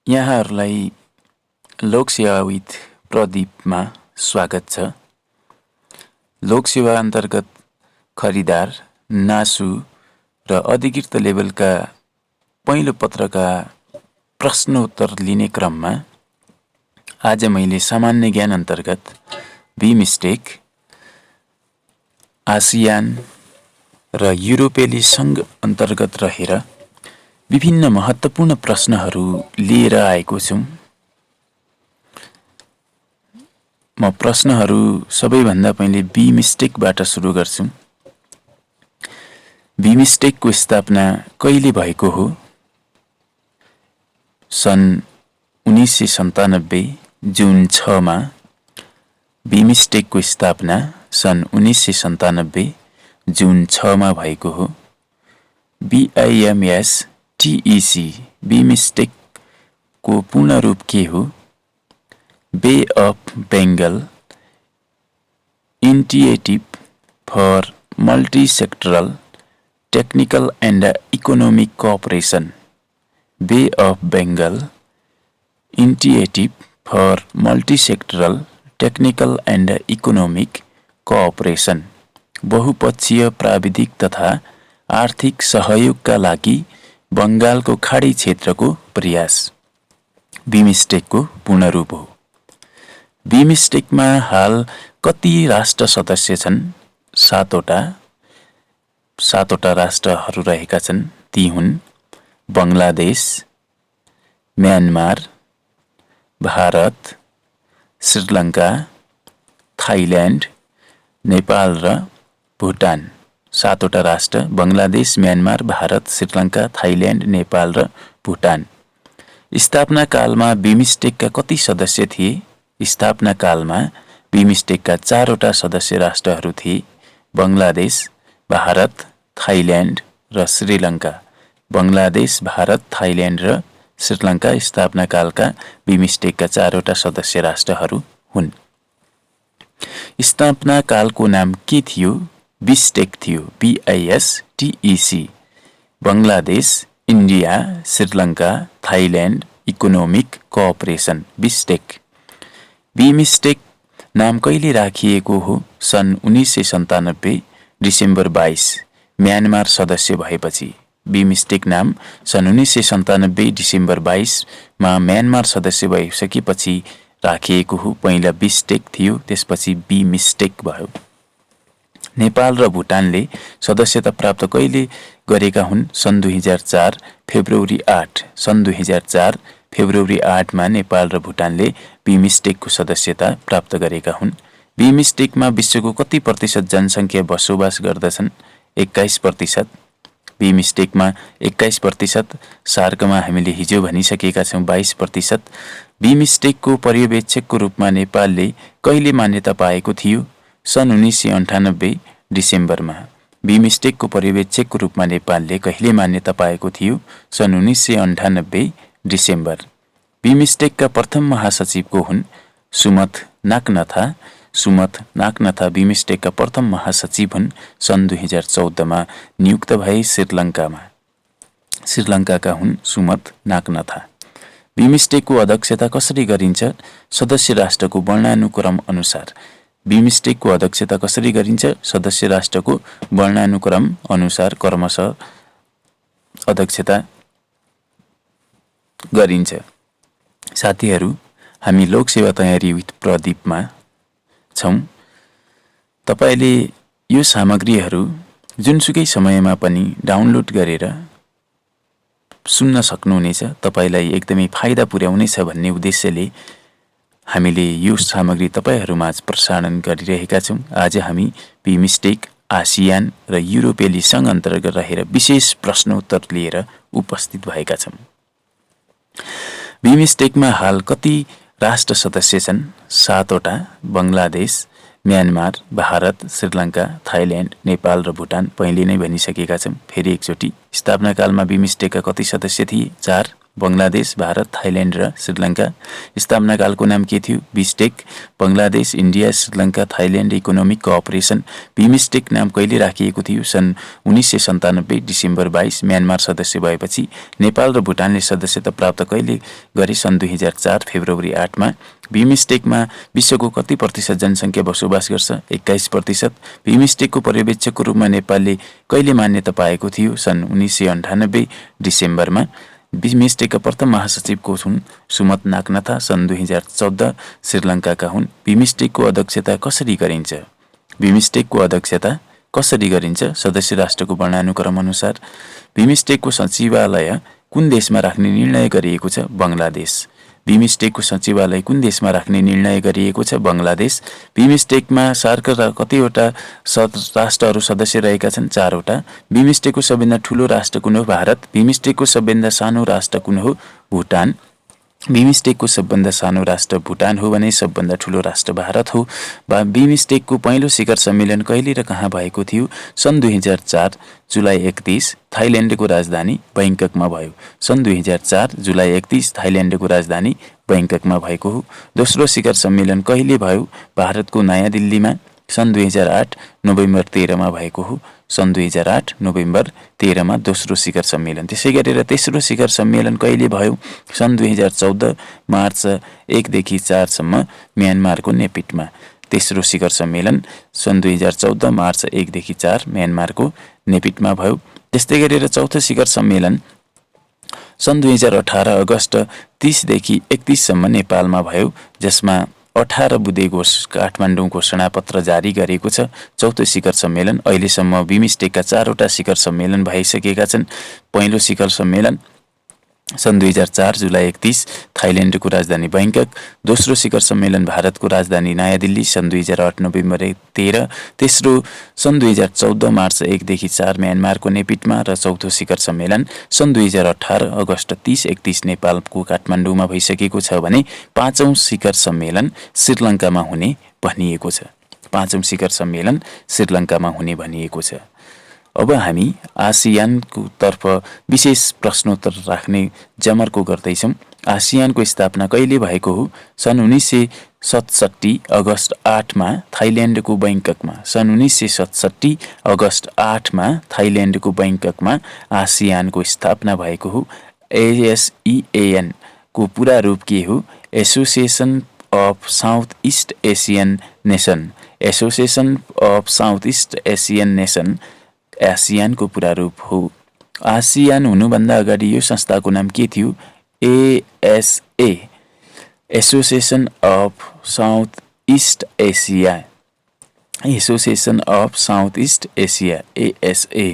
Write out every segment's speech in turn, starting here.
यहाँहरूलाई लोकसेवा विथ प्रदीपमा स्वागत छ। लोकसेवा अन्तर्गत खरिदार, नासु र अधिकृत लेभलका पहिलो पत्रका प्रश्नोत्तर लिने क्रममा आज मैले सामान्य ज्ञान अन्तर्गत बी मिस्टेक, आसियान र युरोपेली सङ्घ अन्तर्गत रहेर विभिन्न महत्त्वपूर्ण प्रश्नहरू लिएर आएको छु। म प्रश्नहरू सबैभन्दा पहिले बी मिस्टेकबाट सुरु गर्छु। बी मिस्टेकको स्थापना कहिले भएको हो? सन् 1997 जुन 6 मा बी मिस्टेकको स्थापना सन् 1997 जुन 6 मा भएको हो। BIMS TEC बी मिस्टेकको पूर्ण रूप के हो? Bay of Bengal Initiative for Multi-Sectoral Technical and Economic Cooperation. Bay of Bengal Initiative for Multi-Sectoral Technical and Economic Cooperation बहुपक्षीय प्राविधिक तथा आर्थिक सहयोगका लागि बङ्गालको खाडी क्षेत्रको प्रयास बी मिस्टेकको पूर्ण रूप हो। बी मिस्टेकमा हाल कति राष्ट्र सदस्य छन्? 7वटा राष्ट्रहरू रहेका छन्। ती हुन् बङ्गलादेश, म्यानमार, भारत, श्रीलङ्का, थाइल्यान्ड, नेपाल र भुटान। 7वटा राष्ट्र बङ्गलादेश, म्यानमार, भारत, श्रीलङ्का, थाइल्यान्ड, नेपाल र भुटान। स्थापना कालमा बी मिस्टेकका कति सदस्य थिए? स्थापना कालमा बी मिस्टेकका 4वटा सदस्य राष्ट्रहरू थिए, बङ्गलादेश, भारत, थाइल्यान्ड र श्रीलङ्का। बङ्गलादेश, भारत, थाइल्यान्ड र श्रीलङ्का स्थापना कालका बी मिस्टेकका 4वटा सदस्य राष्ट्रहरू हुन्। स्थापना कालको नाम के थियो? बिस्टेक थियो, BISTEC। Bangladesh, India, Sri Lanka, Thailand Economic Cooperation BISTEC. BIMSTEC नाम कहिले राखिएको हो? सन् 1997 डिसेम्बर 22 म्यानमार सदस्य भएपछि। बी मिस्टेक नाम सन् 1997 डिसेम्बर 22 मा म्यानमार सदस्य भइसकेपछि राखिएको हो। पहिला बिस्टेक थियो, त्यसपछि बी मिस्टेक भयो। नेपाल र भुटानले सदस्यता प्राप्त कहिले गरेका हुन्? सन् 2004 फेब्रुअरी 8। सन् 2004 फेब्रुअरी 8 मा नेपाल र भुटानले बी मिस्टेकको सदस्यता प्राप्त गरेका हुन्। बी मिस्टेकमा विश्वको कति प्रतिशत जनसङ्ख्या बसोबास गर्दछन्? 21%। बी मिस्टेकमा 21%। सार्कमा हामीले हिजो भनिसकेका छौँ 22%। बी मिस्टेकको पर्यवेक्षकको रूपमा नेपालले कहिले मान्यता पाएको थियो? सन् 1998 डिसेम्बरमा। बी मिस्टेकको पर्यवेक्षकको रूपमा नेपालले कहिले मान्यता पाएको थियो? सन् 1998 डिसेम्बर। बी मिस्टेकका प्रथम महासचिव को हुन्? सुमथ नाकनथा। सुमथ नाकनथा बी मिस्टेकका प्रथम महासचिव हुन्। सन् 2014 मा नियुक्त भए श्रीलङ्कामा। श्रीलङ्काका हुन् सुमथ नाकनथा। बी मिस्टेकको अध्यक्षता कसरी गरिन्छ? सदस्य राष्ट्रको वर्णानुक्रम अनुसार। बी मिस्टेकको अध्यक्षता कसरी गरिन्छ? सदस्य राष्ट्रको वर्णानुक्रम अनुसार क्रमशः अध्यक्षता गरिन्छ। साथीहरू, हामी लोकसेवा तयारी विथ प्रदीपमा छौँ। तपाईले यो सामग्रीहरू जुनसुकै समयमा पनि डाउनलोड गरेर सुन्न सक्नुहुनेछ। तपाईलाई एकदमै फाइदा पुर्याउनेछ भन्ने उद्देश्यले हामीले यो सामग्री तपाईहरूमाझ प्रसारण गरिरहेका छौँ। आज हामी बी मिस्टेक, आसियान र युरोपेली सङ्घ अन्तर्गत रहेर विशेष प्रश्नोत्तर लिएर उपस्थित भएका छौँ। बी मिस्टेकमा हाल कति राष्ट्र सदस्य छन्? 7वटा बङ्गलादेश, म्यानमार, भारत, श्रीलङ्का, थाइल्यान्ड, नेपाल र भुटान। पहिले नै भनिसकेका छौँ। फेरि एकचोटि स्थापना कालमा बी मिस्टेकका कति सदस्य थिए? 4। बङ्गलादेश, भारत, थाइल्यान्ड र श्रीलङ्का। स्थापना कालको नाम के थियो? BISTEC. Bangladesh, India, Sri Lanka, Thailand Economic Cooperation. BIMSTEC नाम कहिले राखिएको थियो? सन् 1997 डिसेम्बर 22। म्यानमार सदस्य भएपछि नेपाल र भुटानले सदस्यता प्राप्त कहिले गरे? सन् 2004 फेब्रुअरी 8मा। बिमस्टेकमा विश्वको कति प्रतिशत जनसङ्ख्या बसोबास गर्छ? 21%। बिमस्टेकको पर्यवेक्षकको रूपमा नेपालले कहिले मान्यता पाएको थियो? सन् 1998 डिसेम्बरमा। बिमस्टेकका प्रथम महासचिव को हुन्? सुमत नागनाथा। सन् 2014 श्रीलङ्काका हुन्। बिमस्टेकको अध्यक्षता कसरी गरिन्छ? बिमस्टेकको अध्यक्षता कसरी गरिन्छ? सदस्य राष्ट्रको वर्णानुक्रम अनुसार। बिमस्टेकको सचिवालय कुन देशमा राख्ने निर्णय गरिएको छ? बङ्गलादेश। बिमस्टेकको सचिवालय कुन देशमा राख्ने निर्णय गरिएको छ? बङ्गलादेश। बिमस्टेकमा सार्कका कतिवटा राष्ट्रहरू सदस्य रहेका छन्? 4 वटा। बिमस्टेकको सबैभन्दा ठुलो राष्ट्र कुन हो? भारत। बिमस्टेकको सबैभन्दा सानो राष्ट्र कुन हो? भुटान। बिमस्टेकको सबभन्दा सानो राष्ट्र भुटान हो भने सबभन्दा ठुलो राष्ट्र भारत हो। बिमस्टेकको पहिलो शिखर सम्मेलन कहिले र कहाँ भएको थियो? सन् 2004 जुलाई 31 थाइल्यान्डको राजधानी बैंककमा भयो। सन् 2004 जुलाई 31 थाइल्यान्डको राजधानी बैंककमा भएको हो। दोस्रो शिखर सम्मेलन कहिले भयो? भारतको नयाँ दिल्लीमा सन् 2008 नोभेम्बर 13मा भएको हो। सन् 2008 नोभेम्बर 13मा दोस्रो शिखर सम्मेलन। त्यसै गरेर तेस्रो शिखर सम्मेलन कहिले भयो? सन् 2014 मार्च 1 देखि 4 सम्म म्यानमारको नेपिटमा। तेस्रो शिखर सम्मेलन सन् 2014 मार्च 1 देखि 4 म्यानमारको नेपिटमा भयो। त्यस्तै गरेर चौथो शिखर सम्मेलन सन् 2018 अगस्त 30 देखि 31 सम्म नेपालमा भयो, जसमा 18 बुँदे काठमाडौँ घोषणापत्र जारी गरेको छ। चौथो शिखर सम्मेलन अहिलेसम्म बिमस्टेकका 4 वटा शिखर सम्मेलन भइसकेका छन्। पहिलो शिखर सम्मेलन सन् 2004 जुलाई 31 थाइल्यान्डको राजधानी बैंकक। दोस्रो शिखर सम्मेलन भारतको राजधानी नयाँ दिल्ली सन् 2008 नोभेम्बर 13। तेस्रो सन् 2014 मार्च 1 देखि 4 म्यानमारको नेपिटमा र चौथो शिखर सम्मेलन सन् 2018 अगस्त 30-31 नेपालको काठमाडौँमा भइसकेको छ भने पाँचौं शिखर सम्मेलन श्रीलङ्कामा हुने भनिएको छ। पाँचौं शिखर सम्मेलन श्रीलङ्कामा हुने भनिएको छ। अब हामी आसियानको तर्फ विशेष प्रश्नोत्तर राख्ने जमर्को गर्दैछौँ। आसियानको स्थापना कहिले भएको हो? सन् 1967 अगस्त 8मा थाइल्यान्डको बैंककमा। सन् 1967 अगस्त 8मा थाइल्यान्डको बैंककमा आसियानको स्थापना भएको हो। ASEAN को पूरा रूप के हो? Association of South East Asian Nation. Association of South East Asian Nation आसियानको पूरा रूप हो। आसियान हुनुभन्दा अगाडि यो संस्थाको नाम के थियो? ASA, association of South east Asia. Association of South east Asia ASA।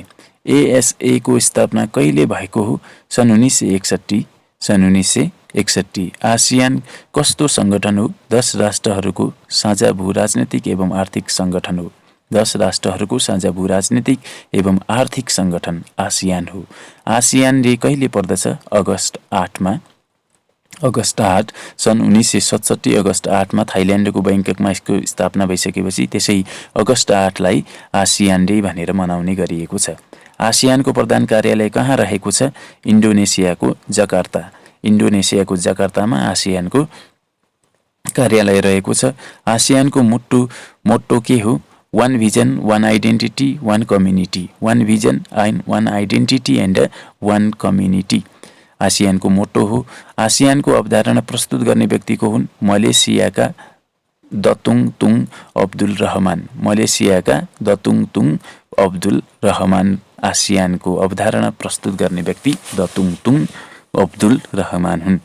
ASA को स्थापना कहिले भएको हो? सन् 1961। सन् 1961। आसियान कस्तो सङ्गठन हो? 10 राष्ट्रहरूको साझा भू राजनीतिक एवं आर्थिक सङ्गठन हो। 10 राष्ट्रहरूको साझा भू राजनीतिक एवं आर्थिक सङ्गठन आसियान हो। आसियानले कहिले पर्दछ? अगस्त 8मा। अगस्त 8 सन् 1967 अगस्त 8मा थाइल्यान्डको बैंककमा यसको स्थापना भइसकेपछि त्यसै अगस्त 8लाई आसियान डे भनेर मनाउने गरिएको छ। आसियानको प्रधान कार्यालय कहाँ रहेको छ? इन्डोनेसियाको जकार्ता। इन्डोनेसियाको जकार्तामा आसियानको कार्यालय रहेको छ। आसियानको मोट्टो के हो? 1 vision, 1 identity, 1 community. 1 vision and 1 identity and 1 community. आसियानको मोटो हो। आसियानको अवधारणा प्रस्तुत गर्ने व्यक्ति को हुन्? मलेसियाका दतुङ तुङ अब्दुल रहमान। मलेसियाका दतुङ तुङ अब्दुल रहमान आसियानको अवधारणा प्रस्तुत गर्ने व्यक्ति दतुङ तुङ अब्दुल रहमान हुन्।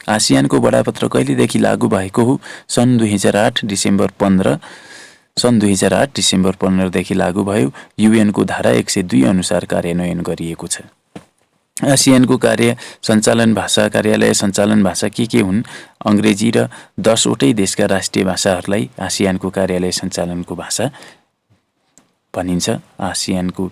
आसियानको बडापत्र कहिलेदेखि लागू भएको हो? सन् 2008 डिसेम्बर 15। सन् 2008 डिसेम्बर 15देखि लागू भयो। युएनको धारा 102 अनुसार कार्यान्वयन गरिएको छ। आसियानको कार्य सञ्चालन भाषा कार्यालय सञ्चालन भाषा के हुन्? अङ्ग्रेजी र 10 वटै देशका राष्ट्रिय भाषाहरूलाई आसियानको कार्यालय सञ्चालनको भाषा भनिन्छ। आसियानको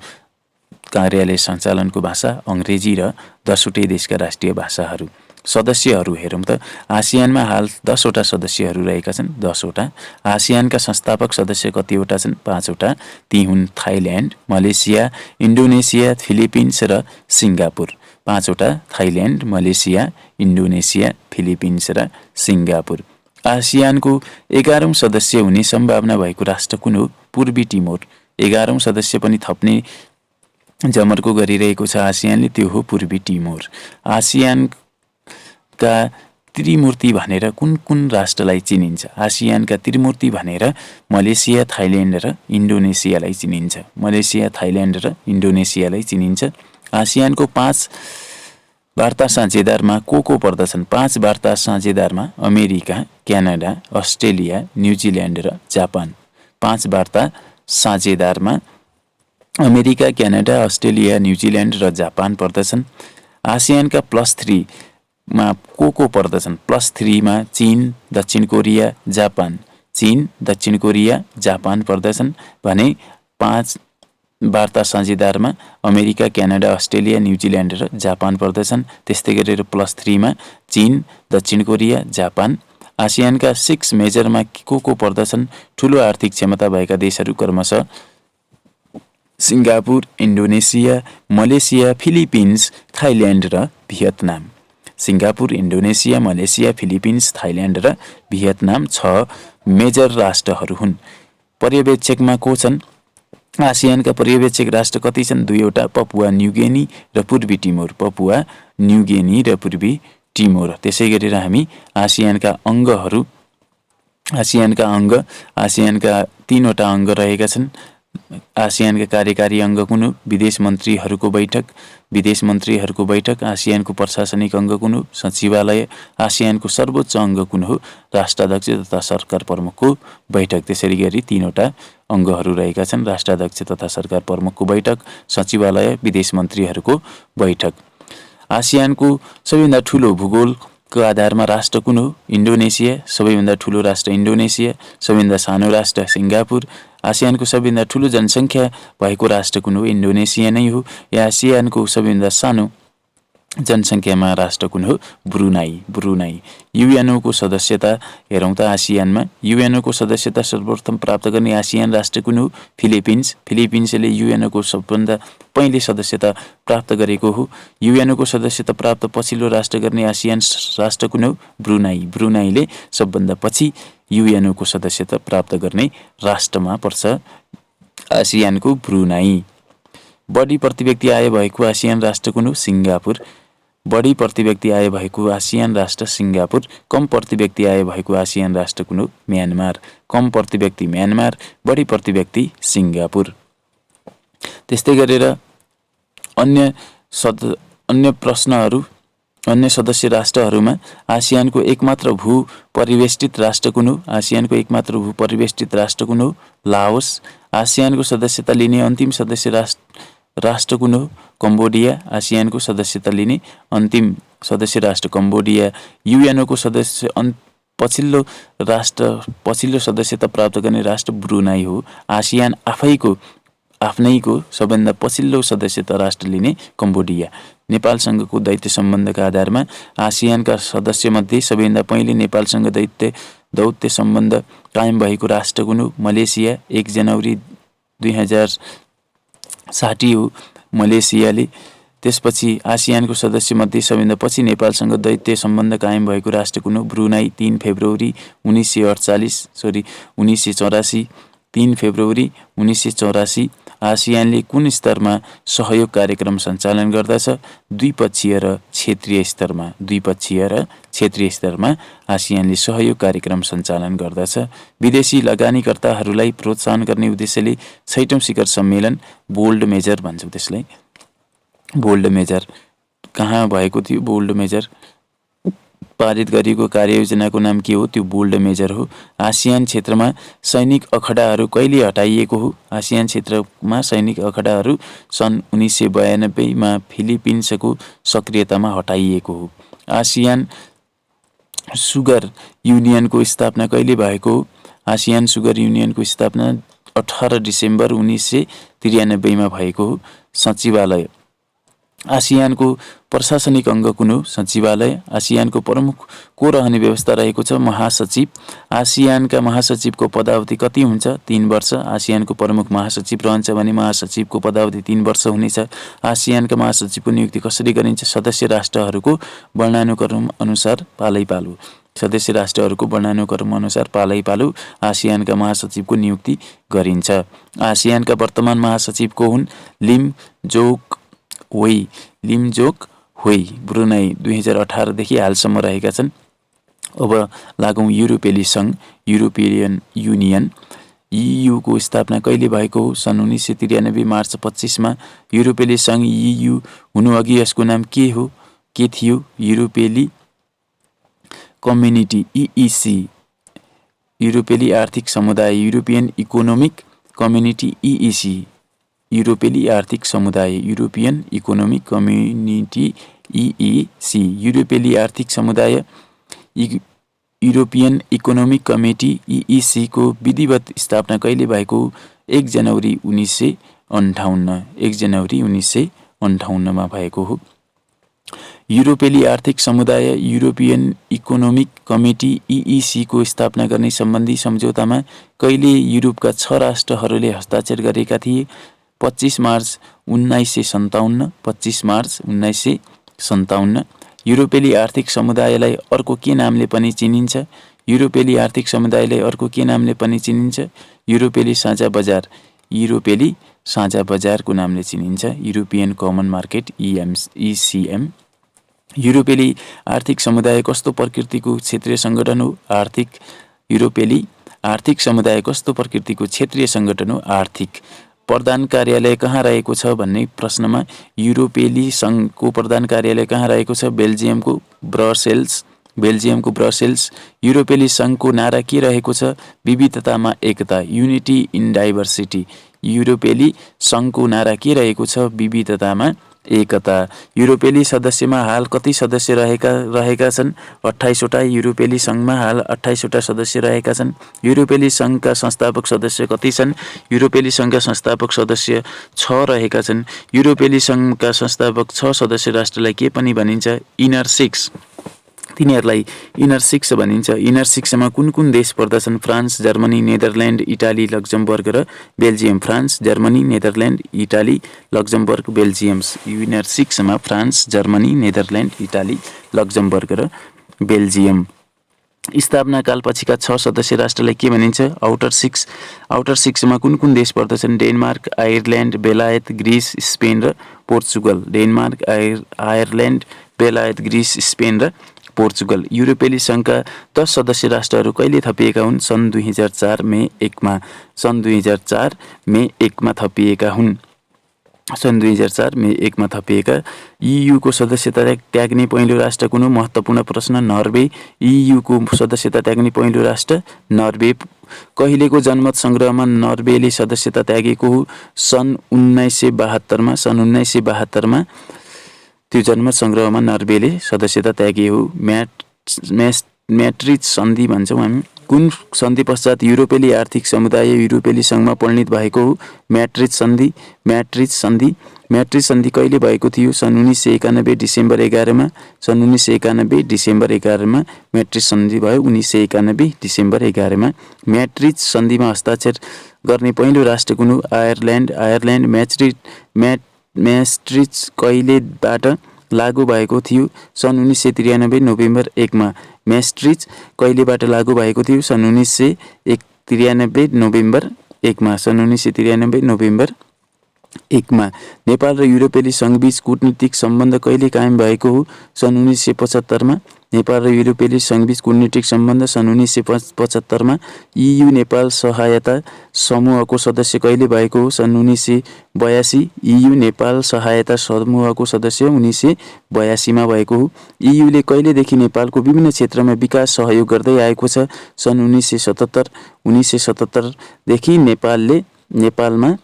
कार्यालय सञ्चालनको भाषा अङ्ग्रेजी र 10 वटै देशका राष्ट्रिय भाषाहरू। सदस्यहरू हेरौँ त आसियानमा हाल 10 वटा सदस्यहरू रहेका छन्। 10 वटा। आसियानका संस्थापक सदस्य कतिवटा छन्? 5 वटा। ती हुन् थाइल्यान्ड, मलेसिया, इन्डोनेसिया, फिलिपिन्स र सिङ्गापुर। 5वटा थाइल्यान्ड, मलेसिया, इन्डोनेसिया, फिलिपिन्स र सिङ्गापुर। आसियानको 11औं सदस्य हुने सम्भावना भएको राष्ट्र कुन हो? पूर्वी टिमोर। 11औं सदस्य पनि थप्ने जमर्को गरिरहेको छ आसियानले, त्यो हो पूर्वी टिमोर। आसियानका त्रिमूर्ति भनेर कुन कुन राष्ट्रलाई चिनिन्छ? आसियानका त्रिमूर्ति भनेर मलेसिया, थाइल्यान्ड र इन्डोनेसियालाई चिनिन्छ। मलेसिया, थाइल्यान्ड र इन्डोनेसियालाई चिनिन्छ। आसियानको 5 वार्ता साझेदारमा को पर्दछन्? 5 वार्ता साझेदारमा अमेरिका, क्यानाडा, अस्ट्रेलिया, न्युजिल्यान्ड र जापान। 5 वार्ता साझेदारमा अमेरिका, क्यानाडा, अस्ट्रेलिया, न्युजिल्यान्ड र जापान पर्दछन्। आसियानका +3 मा को पर्दछन्? +3 मा चीन, दक्षिण कोरिया, जापान। चीन, दक्षिण कोरिया, जापान पर्दछन् भने 5 वार्ता साझेदारमा अमेरिका, क्यानाडा, अस्ट्रेलिया, न्युजिल्यान्ड र जापान पर्दछन्। त्यस्तै गरेर +3 मा चीन, दक्षिण कोरिया, जापान। आसियानका 6 मेजरमा को पर्दछन्? ठुलो आर्थिक क्षमता भएका देशहरू क्रमशः Singapore, Indonesia, Malaysia, Philippines, Thailand र Vietnam. Singapore, Indonesia, Malaysia, Philippines, Thailand र भियतनाम 6 मेजर राष्ट्रहरू हुन्। पर्यवेक्षकमा को छन्? आसियानका पर्यवेक्षक राष्ट्र कति छन्? 2वटा, पपुवा न्युगिनी र पूर्वी टिमोर। पपुवा न्युगिनी र पूर्वी टिमोर। त्यसै गरेर हामी आसियानका अङ्गहरू, आसियानका 3वटा अङ्ग रहेका छन्। आसियानका कार्यकारी अङ्ग कुन हो? विदेश मन्त्रीहरूको बैठक। आसियानको प्रशासनिक अङ्ग कुन हो? सचिवालय। आसियानको सर्वोच्च अङ्ग कुन हो? राष्ट्राध्यक्ष तथा सरकार प्रमुखको बैठक। त्यसरी गरी 3वटा अङ्गहरू रहेका छन्। राष्ट्राध्यक्ष तथा सरकार प्रमुखको बैठक, सचिवालय, विदेश मन्त्रीहरूको बैठक। आसियानको सबैभन्दा ठुलो भूगोलको आधारमा राष्ट्र कुन हो? इन्डोनेसिया। सबैभन्दा ठुलो राष्ट्र इन्डोनेसिया। सबैभन्दा सानो राष्ट्र सिङ्गापुर। आसियानको सबैभन्दा ठुलो जनसङ्ख्या भएको राष्ट्र कुन हो? इन्डोनेसिया नै हो। आसियानको सबैभन्दा सानो जनसङ्ख्यामा राष्ट्र कुन हो? ब्रुनाई। युएनओको सदस्यता हेरौँ त आसियानमा। युएनओको सदस्यता सर्वप्रथम प्राप्त गर्ने आसियान राष्ट्र कुन हो? फिलिपिन्स। फिलिपिन्सले युएनओको सबभन्दा पहिले सदस्यता प्राप्त गरेको हो। युएनओको सदस्यता प्राप्त पछिल्लो राष्ट्र गर्ने आसियान राष्ट्र कुन हो? ब्रुनाईले सबभन्दा पछि युएनओको सदस्यता प्राप्त गर्ने राष्ट्रमा पर्छ आसियानको ब्रुनाई। बढी प्रतिव्यक्ति आय भएको आसियान राष्ट्र कुन हो? सिङ्गापुर। बढी प्रतिव्यक्ति आय भएको आसियान राष्ट्र सिङ्गापुर। कम प्रतिव्यक्ति आय भएको आसियान राष्ट्र कुन हो? म्यानमार। कम प्रतिव्यक्ति म्यानमार, बढी प्रतिव्यक्ति सिङ्गापुर। त्यस्तै गरेर अन्य सदस्य राष्ट्रहरूमा आसियानको एकमात्र भू परिवेष्टित राष्ट्र कुन हो? आसियानको एकमात्र भू परिवेष्टित राष्ट्र कुन हो? लाओस। आसियानको सदस्यता लिने अन्तिम सदस्य राष्ट्र कुन हो? कम्बोडिया। आसियानको सदस्यता लिने अन्तिम सदस्य राष्ट्र कम्बोडिया। युएनओको सदस्य पछिल्लो सदस्यता प्राप्त गर्ने राष्ट्र ब्रुनाई हो। आसियान आफ्नैको सबैभन्दा पछिल्लो सदस्यता राष्ट्र लिने कम्बोडिया। नेपालसँगको दैत्य सम्बन्धका आधारमा आसियानका सदस्यमध्ये सबैभन्दा पहिले नेपालसँग दौत्य सम्बन्ध कायम भएको राष्ट्र कुन हो? मलेसिया। 1 जनवरी 2060 हो मलेसियाले। त्यसपछि आसियानको सदस्यमध्ये सबैभन्दा पछि नेपालसँग दैत्य सम्बन्ध कायम भएको राष्ट्र कुन हो? ब्रुनाई। 3 फेब्रुअरी 1984। 3 फेब्रुअरी 1984। आसियानले कुन स्तरमा सहयोग कार्यक्रम सञ्चालन गर्दछ? द्विपक्षीय र क्षेत्रीय स्तरमा आसियानले सहयोग कार्यक्रम सञ्चालन गर्दछ। विदेशी लगानीकर्ताहरूलाई प्रोत्साहन गर्ने उद्देश्यले 6औं शिखर सम्मेलन बोल्ड मेजर भन्छौँ त्यसलाई। बोल्ड मेजर कहाँ भएको थियो? बोल्ड मेजर पारित गरिएको कार्ययोजनाको नाम के हो? त्यो बोल्ड मेजर हो। आसियान क्षेत्रमा सैनिक अखडाहरू कहिले हटाइएको हो? आसियान क्षेत्रमा सैनिक अखडाहरू सन् 1992 मा फिलिपिन्सको सक्रियतामा हटाइएको हो। आसियान सुगर युनियनको स्थापना कहिले भएको हो? आसियान सुगर युनियनको स्थापना 18 डिसेम्बर 1993 मा भएको हो। सचिवालय आसियानको प्रशासनिक अङ्ग कुन हो? सचिवालय। आसियानको प्रमुख को रहने व्यवस्था रहेको छ? महासचिव। आसियानका महासचिवको पदावधि कति हुन्छ? 3 वर्ष। आसियानको प्रमुख महासचिव रहन्छ भने महासचिवको पदावधि 3 वर्ष हुनेछ। आसियानका महासचिवको नियुक्ति कसरी गरिन्छ? सदस्य राष्ट्रहरूको वर्णानुक्रम अनुसार पालैपालो। सदस्य राष्ट्रहरूको वर्णानुक्रम अनुसार पालैपालो आसियानका महासचिवको नियुक्ति गरिन्छ। आसियानका वर्तमान महासचिव को हुन्? लिम जोक होई। लिम जोक होई ब्रुनाई 2018 देखि हालसम्म रहेका छन्। अब लागौँ युरोपेली सङ्घ, युरोपियन युनियन। EU को स्थापना कहिले भएको हो? सन् 1993 मार्च 25 मा। युरोपेली सङ्घ EU हुनु अघि यसको नाम के हो? के थियो? युरोपेली कम्युनिटी EEC। युरोपेली आर्थिक समुदाय, युरोपियन इकोनोमिक कम्युनिटी EEC। युरोपेली आर्थिक समुदाय, युरोपियन इकोनोमिक कम्युनिटी EEC। युरोपेली आर्थिक समुदाय, युरोपियन इकोनोमिक कमिटी EEC को विधिवत स्थापना कहिले भएको? 1 जनवरी 1958। 1 जनवरी 1958 मा भएको हो। युरोपेली आर्थिक समुदाय, युरोपियन इकोनोमिक कमिटी EEC को स्थापना गर्ने सम्बन्धी सम्झौतामा कहिले युरोपका 6 राष्ट्रहरूले हस्ताक्षर गरेका थिए? 25 मार्च 1957। 25 मार्च 1957। युरोपेली आर्थिक समुदायलाई अर्को के नामले पनि चिनिन्छ? युरोपेली आर्थिक समुदायलाई अर्को के नामले पनि चिनिन्छ? युरोपेली साझा बजार, युरोपेली साझा बजारको नामले चिनिन्छ। European common market ECM। युरोपेली आर्थिक समुदाय कस्तो प्रकृतिको क्षेत्रीय सङ्गठन हो? आर्थिक। युरोपेली आर्थिक समुदाय कस्तो प्रकृतिको क्षेत्रीय सङ्गठन हो? आर्थिक। प्रधान कार्यालय कहाँ रहेको छ भन्ने प्रश्नमा युरोपेली सङ्घको प्रधान कार्यालय कहाँ रहेको छ? बेल्जियमको ब्रसेल्स। बेल्जियमको ब्रसेल्स। युरोपेली सङ्घको नारा के रहेको छ? विविधतामा एकता, युनिटी इन डाइभर्सिटी। युरोपेली सङ्घको नारा के रहेको छ? विविधतामा एकता। युरोपेली सदस्यमा हाल कति सदस्य रहेका छन्? 28 वटा। युरोपेली सङ्घमा हाल 28 वटा सदस्य रहेका छन्। युरोपेली सङ्घका संस्थापक सदस्य कति छन्? युरोपेली सङ्घका संस्थापक सदस्य 6 रहेका छन्। युरोपेली सङ्घका संस्थापक 6 सदस्य राष्ट्रलाई के पनि भनिन्छ? इनर 6। तिनीहरूलाई इनर 6 भनिन्छ। इनर 6 मा कुन कुन देश पर्दछन्? France, Germany, Netherland, Italy, Luxembourg र Belgium. France, Germany, Netherland, Italy, Luxembourg, Belgium. Inner 6 मा France, Germany, Netherland, Italy, Luxembourg र बेल्जियम। स्थापना कालपछिका 6 सदस्य राष्ट्रलाई के भनिन्छ? आउटर 6। आउटर 6 मा कुन कुन देश पर्दछन्? डेनमार्क, आयरल्यान्ड, बेलायत, ग्रिस, स्पेन र पोर्चुगल। डेनमार्क, आयरल्यान्ड, बेलायत, ग्रिस, स्पेन र पोर्चुगल। युरोपेली सङ्घका 10 सदस्य राष्ट्रहरू कहिले थपिएका हुन्? सन् 2004 मे 1 मा। सन् 2004 मे 1 मा थपिएका हुन्। सन् 2004 मे 1 मा थपिएका। EU को सदस्यता त्याग्ने पहिलो राष्ट्र कुन हो? महत्त्वपूर्ण प्रश्न। नर्वे। EU को सदस्यता त्याग्ने पहिलो राष्ट्र नर्वे। कहिलेको जनमत सङ्ग्रहमा नर्वेले सदस्यता त्यागेको हो? सन् 1972 मा। सन् 1972 मा त्यो जनमत सङ्ग्रहमा नर्वेले सदस्यता त्यागे हो। म्याट्रिज सन्धि भन्छौँ हामी। कुन सन्धि पश्चात युरोपेली आर्थिक समुदाय युरोपेली सङ्घमा परिणत भएको हो? म्याट्रिज सन्धि। म्याट्रिज सन्धि। म्याट्रिज सन्धि कहिले भएको थियो? सन् 1991 डिसेम्बर 11 मा। सन् 1991 डिसेम्बर 11 मा म्याट्रिज सन्धि भयो। 1991 डिसेम्बर 11 मा। म्याट्रिज सन्धिमा हस्ताक्षर गर्ने पहिलो राष्ट्र कुन हो? आयरल्यान्ड। आयरल्यान्ड। म्याट्रिज कहिलेबाट लागू भएको थियो? सन् 1993 नोभेम्बर 1 मा। म्याट्रिज कहिलेबाट लागू भएको थियो? सन् 1993 नोभेम्बर 1 मा। सन् 1993 नोभेम्बर 1 मा। नेपाल र युरोपेली सङ्घबीच कूटनीतिक सम्बन्ध कहिले कायम भएको हो? सन् 1975 मा। नेपाल र युरोपेली सङ्घबीच कूटनीतिक सम्बन्ध सन् 1975 मा। EU नेपाल सहायता समूहको सदस्य कहिले भएको हो? सन् 1982। EU नेपाल सहायता समूहको सदस्य 1982 मा भएको हो। EU ले कहिलेदेखि नेपालको विभिन्न क्षेत्रमा विकास सहयोग गर्दै आएको छ? सन् 1977। 1977 देखि नेपालमा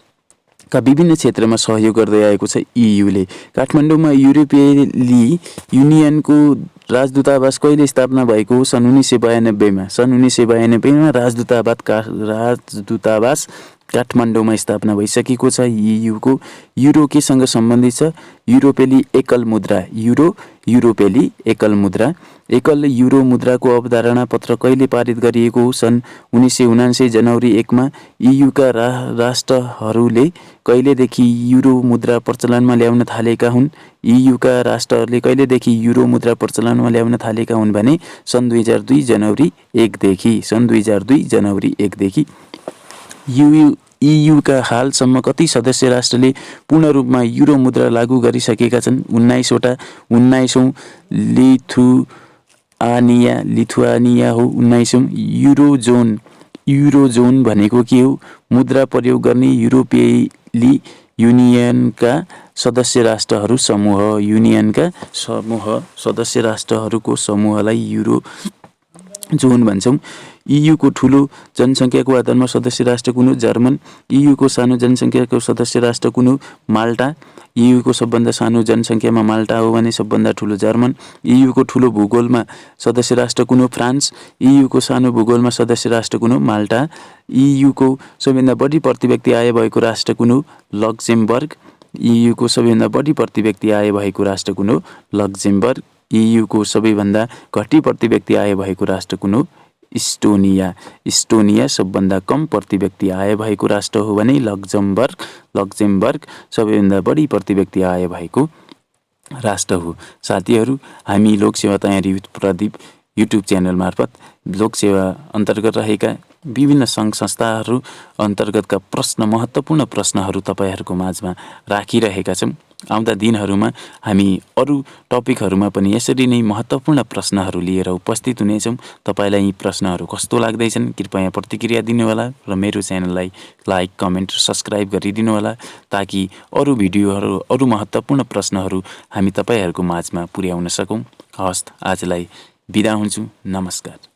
का विभिन्न क्षेत्रमा सहयोग गर्दै आएको छ EU ले। काठमाडौँमा युरोपेली युनियनको राजदूतावास कहिले स्थापना भएको हो? सन् 1992 मा। सन् 1992 मा राजदूतावास काठमाडौँमा स्थापना भइसकेको छ। EU को युरो केसँग सम्बन्धित छ? युरोपेली एकल मुद्रा। युरोपेली एकल मुद्रा। एकल युरो मुद्राको अवधारणा पत्र कहिले पारित गरिएको हो? सन् 1979 जनवरी 1 मा। EU का राष्ट्रहरूले कहिलेदेखि युरो मुद्रा प्रचलनमा ल्याउन थालेका हुन्? EU का राष्ट्रहरूले कहिलेदेखि युरो मुद्रा प्रचलनमा ल्याउन थालेका हुन् भने सन् 2002 जनवरी 1 देखि। सन् 2002 जनवरी 1 देखि। EU का हालसम्म कति सदस्य राष्ट्रले पूर्ण रूपमा युरो मुद्रा लागू गरिसकेका छन्? 19 वटा। 19औं लिथुआनिया हो। 19औं। युरोजोन भनेको के हो? मुद्रा प्रयोग गर्ने युरोपेली युनियनका सदस्य राष्ट्रहरू समूह। युनियनका सदस्य राष्ट्रहरूको समूहलाई युरोजोन भन्छौँ। EU को ठुलो जनसङ्ख्याको आधारमा सदस्य राष्ट्र कुन हो? जर्मन। EU को सानो जनसङ्ख्याको सदस्य राष्ट्र कुन हो? माल्टा। EU को सबभन्दा सानो जनसङ्ख्यामा माल्टा हो भने सबभन्दा ठुलो जर्मन। EU को ठुलो भूगोलमा सदस्य राष्ट्र कुन हो? फ्रान्स। EU को सानो भूगोलमा सदस्य राष्ट्र कुन हो? माल्टा। EU को सबैभन्दा बढी प्रति व्यक्ति आय भएको राष्ट्र कुन हो? लक्जेमबर्ग। EU को सबैभन्दा बढी प्रति व्यक्ति आय भएको राष्ट्र कुन हो? लक्जेमबर्ग। EU को सबैभन्दा घटी प्रति व्यक्ति आय भएको राष्ट्र कुन हो? इस्टोनिया। इस्टोनिया सबभन्दा कम प्रति व्यक्ति आय भएको राष्ट्र हो भने लक्जेमबर्ग सबैभन्दा बढी प्रति व्यक्ति आय भएको राष्ट्र हो। साथीहरू, हामी लोकसेवा तयारी प्रदीप युट्युब च्यानल मार्फत लोकसेवा अन्तर्गत रहेका विभिन्न सङ्घ संस्थाहरू अन्तर्गतका महत्त्वपूर्ण प्रश्नहरू तपाईहरूको माझमा राखिरहेका छौँ। आउँदा दिनहरूमा हामी अरू टपिकहरूमा पनि यसरी नै महत्त्वपूर्ण प्रश्नहरू लिएर उपस्थित हुनेछौँ। तपाईँलाई यी प्रश्नहरू कस्तो लाग्दैछन् कृपया प्रतिक्रिया दिनुहोला र मेरो च्यानललाई लाइक, कमेन्ट र सब्सक्राइब गरिदिनु होला ताकि अरू भिडियोहरू, अरू महत्त्वपूर्ण प्रश्नहरू हामी तपाईँहरूको माझमा पुर्याउन सकौँ। हवस्, आजलाई बिदा हुन्छु। नमस्कार।